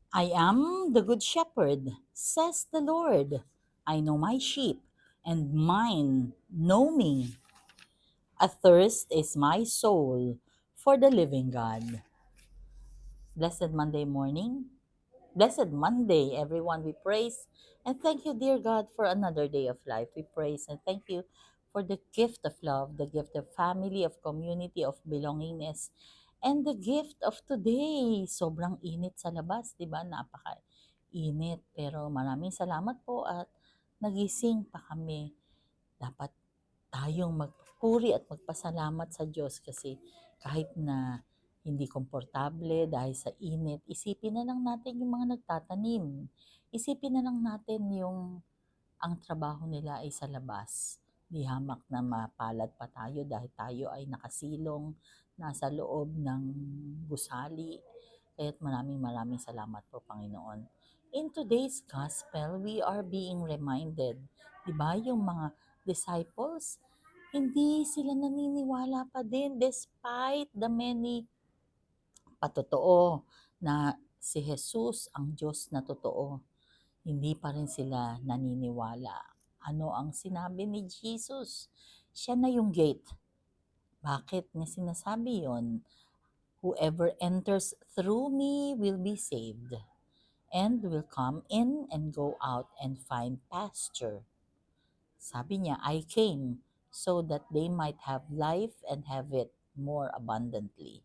I am the good shepherd, says the Lord. I know my sheep, and mine know me. Athirst is my soul for the living God. Blessed Monday morning. Blessed Monday, everyone. We praise and thank you, dear God, for another day of life. We praise and thank you for the gift of love, the gift of family, of community, of belongingness, and the gift of today. Sobrang init sa labas, di ba? Napaka-init. Pero maraming salamat po at nagising pa kami. Dapat tayong magpuri at magpasalamat sa Diyos kasi kahit na hindi komportable dahil sa init, isipin na lang natin yung mga nagtatanim. Isipin na lang natin yung ang trabaho nila ay sa labas. Di hamak na mapalad pa tayo dahil tayo ay nakasilong nasa loob ng gusali. Kaya't maraming maraming salamat po, Panginoon. In today's gospel, we are being reminded, di ba, yung mga disciples, hindi sila naniniwala pa din despite the many patotoo na si Jesus ang Diyos na totoo. Hindi pa rin sila naniniwala. Ano ang sinabi ni Jesus? Siya na yung gate. Bakit niya sinasabi yon? Whoever enters through me will be saved and will come in and go out and find pasture. Sabi niya, I came so that they might have life and have it more abundantly.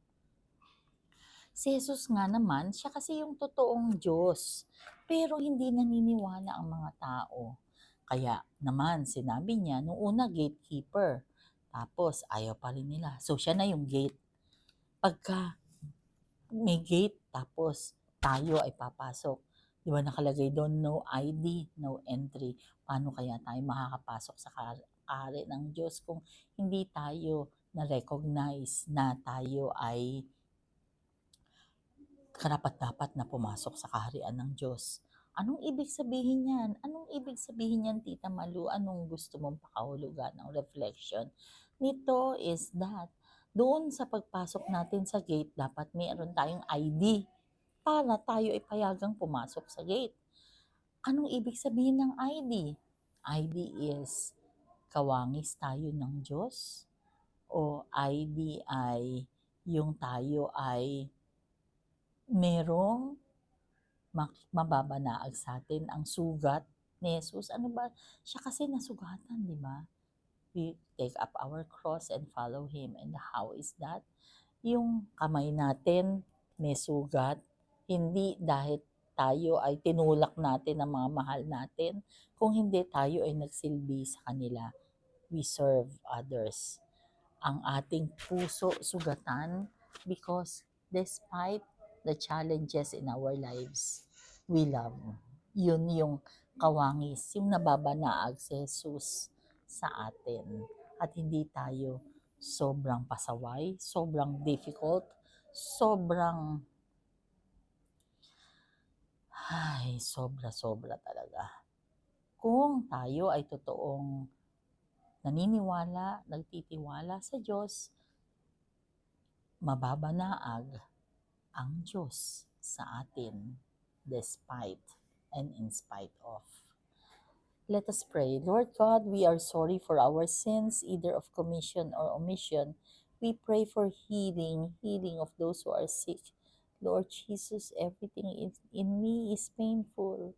Si Jesus nga naman, siya kasi yung totoong Diyos. Pero hindi naniniwala ang mga tao. Kaya naman, sinabi niya, nung una gatekeeper. Tapos, ayaw pa rin nila. So, siya na yung gate. Pagka may gate, tapos tayo ay papasok. Di ba nakalagay doon, no ID, no entry. Paano kaya tayo makakapasok sa kahari ng Diyos kung hindi tayo na-recognize na tayo ay karapat-dapat na pumasok sa kaharian ng Diyos. Anong ibig sabihin yan? Anong ibig sabihin yan, Tita Malu? Anong gusto mong pakahulugan ng reflection? Nito is that doon sa pagpasok natin sa gate, dapat mayroon tayong ID para tayo ay payagang pumasok sa gate. Anong ibig sabihin ng ID? ID is kawangis tayo ng Diyos? O ID ay yung tayo ay merong mababanaag sa atin ang sugat ni Jesus. Ano ba? Siya kasi nasugatan, di ba? We take up our cross and follow Him. And how is that? Yung kamay natin may sugat, hindi dahil tayo ay tinulak natin ng mga mahal natin, kung hindi tayo ay nagsilbi sa kanila. We serve others. Ang ating puso sugatan because despite the challenges in our lives, we love. Yun yung kawangis, yung nababanaag si Jesus sa atin. At hindi tayo sobrang pasaway, sobrang difficult, sobrang, sobra-sobra talaga. Kung tayo ay totoong naniniwala, nagtitiwala sa Diyos, mababanaag ang Diyos sa atin despite and in spite of. Let us pray. Lord God, we are sorry for our sins, either of commission or omission. We pray for healing, healing of those who are sick. Lord Jesus, everything in me is painful.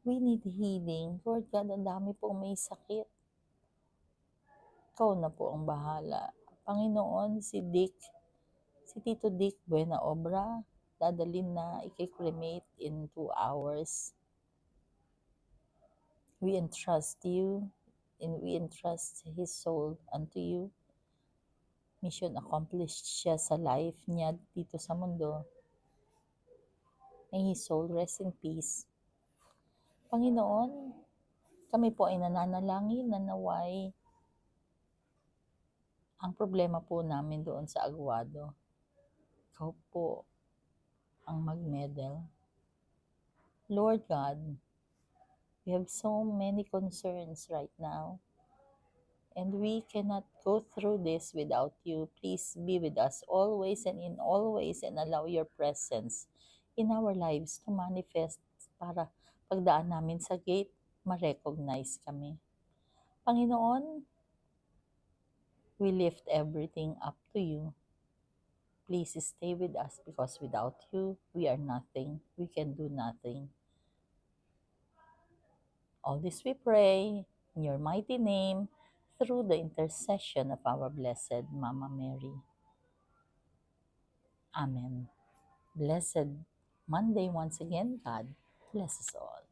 We need healing. Lord God, ang dami pong may sakit. Ikaw na po ang bahala. Panginoon, si Tito Dick Buena Obra, dadalin na i-cremate in 2 hours. We entrust you and we entrust his soul unto you. Mission accomplished siya sa life niya dito sa mundo. May his soul rest in peace. Panginoon, kami po ay nananalangin na naway ang problema po namin doon sa Aguado. Ikaw po ang mag-medal. Lord God, we have so many concerns right now. And we cannot go through this without you. Please be with us always and in all ways and allow your presence in our lives to manifest para pagdaan namin sa gate, ma-recognize kami. Panginoon, we lift everything up to you. Please stay with us because without you, we are nothing. We can do nothing. All this we pray in your mighty name through the intercession of our Blessed Mama Mary. Amen. Blessed Monday once again. God bless us all.